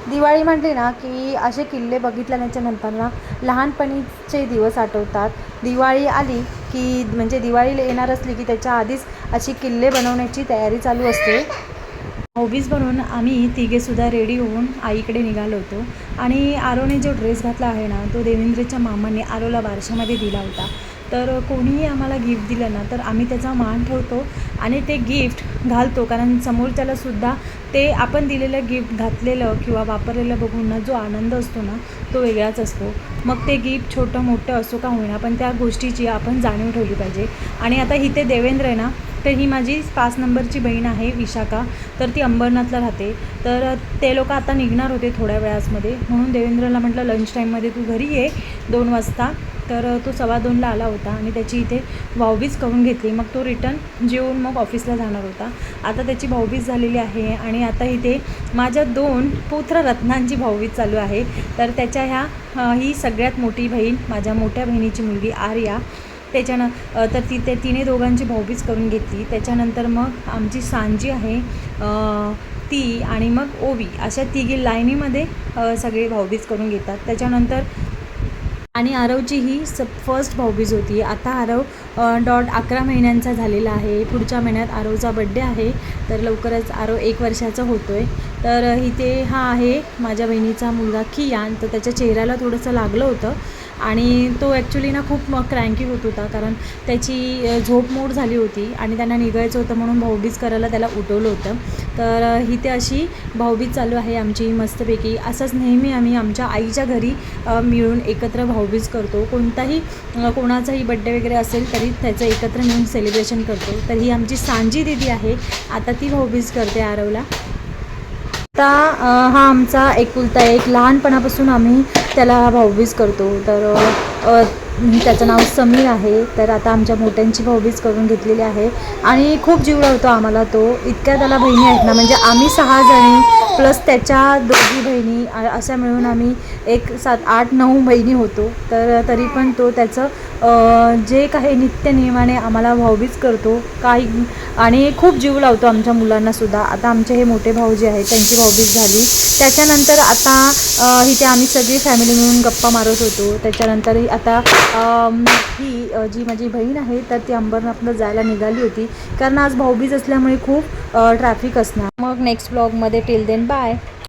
दिवाळी म्हटली ना की असे किल्ले बघितल्याच्या नंतर ना लहानपणीचे दिवस आठवतात. दिवाळी आली की म्हणजे दिवाळीला येणार असली की त्याच्या आधीच अशी किल्ले बनवण्याची तयारी चालू असते. भाऊबीज बनवून आम्ही तिघेसुद्धा रेडी होऊन आईकडे निघालो होतो. आणि आरोने जो ड्रेस घातला आहे ना तो देवेंद्रच्या मामाने आरोला बारशामध्ये दिला होता. तर कोणीही आम्हाला गिफ्ट दिलं ना तर आम्ही त्याचा मान ठेवतो आणि ते गिफ्ट घालतो, कारण समोरच्यालासुद्धा ते आपण दिलेलं गिफ्ट घातलेलं किंवा वापरलेलं बघून ना जो आनंद असतो ना तो वेगळाच असतो. मग ते गिफ्ट छोटं मोठं असो का होईना पण त्या गोष्टीची आपण जाणीव ठेवली पाहिजे. आणि आता इथे देवेंद्र आहे ना, तर ही माझी 5 नंबरची बहीण आहे विशाखा. तर ती अंबरनाथला राहते. तर ते लोक आता निघणार होते थोड्या वेळामध्ये, म्हणून देवेंद्रला म्हटलं लंच टाईममध्ये तू घरी ये 2 वाजता. तर तो 2:15ला आला होता आणि त्याची इथे भाऊबीज करून घेतली. मग तो रिटर्न जेवून मग ऑफिसला जाणार होता. आता त्याची भाऊबीज झालेली आहे आणि आता इथे माझ्या 2 पुत्ररत्नांची भाऊबीज चालू आहे. तर त्याच्या ही सगळ्यात मोठी बहीण, माझ्या मोठ्या बहिणीची मुलगी आर्या. तर तिने दोघांची भाऊबीज करून घेतली. त्याच्यानंतर मग आमची सांजी आहे ती, आणि मग ओवी, अशा तिघी लाईनीमध्ये सगळे भाऊबीज करून घेतात. त्याच्यानंतर आणि आरवची ही फर्स्ट भाऊबीज होती. आता आरव 11 महिन्यांचा झालेला आहे. पुढच्या महिन्यात आरवचा बड्डे आहे. तर लवकरच आरव 1 वर्षाचा होतो आहे. तर इथे हा आहे माझ्या बहिणीचा मुलगा कियान. तर त्याच्या चेहऱ्याला थोडंसं लागलं होतं आणि तो ॲक्च्युली ना खूप क्रँकी होत होता, कारण त्याची झोप मोड झाली होती आणि त्यांना निघायचं होतं म्हणून भाऊबीज करायला त्याला उठवलं होतं. तर इथे अशी भाऊबीज चालू आहे आमची मस्तपैकी. असंच नेहमी आम्ही आमच्या आईच्या घरी मिळून एकत्र भाऊबीज करतो. कोणाचाही बड्डे वगैरे असेल तरी त्याचं एकत्र मिळून सेलिब्रेशन करतो. तर ही आमची सांजी दीदी आहे, आता ती भाऊबीज करते आरवला. आता हा आमचा एकुलता एक, लहानपणापासून आम्ही त्याला भाऊबीज करतो. तर त्याचं नाव समीर आहे. तर आता आमच्या मोठ्यांची भाऊबीज करून घेतलेली आहे आणि खूप जीव लावतो आम्हाला तो. इतक्या त्याला बहिणी आहेत ना, म्हणजे आम्ही 6 जणी प्लस त्याच्या 2 बहिणी, अशा मिळून आम्ही 1, 7, 8, 9 बहिणी होतो. तर तरी पण तो त्याचं जे काही नित्यनियमाने आम्हाला भाऊबीज करतो काही, आणि खूप जीव लावतो आमच्या मुलांनासुद्धा. आता आमचे हे मोठे भाऊ जे आहेत त्यांची भाऊबीज झाली. त्याच्यानंतर आता इथे आम्ही सगळी फॅमिली मिळून गप्पा मारत होतो. त्याच्यानंतर आता ही जी माझी बहीण आहे तर ती अंबरनाथला जायला निघाली होती, कारण आज भाऊबीज असल्यामुळे खूप ट्रॅफिक असणार. मग नेक्स्ट ब्लॉगमध्ये टिल देन बाय.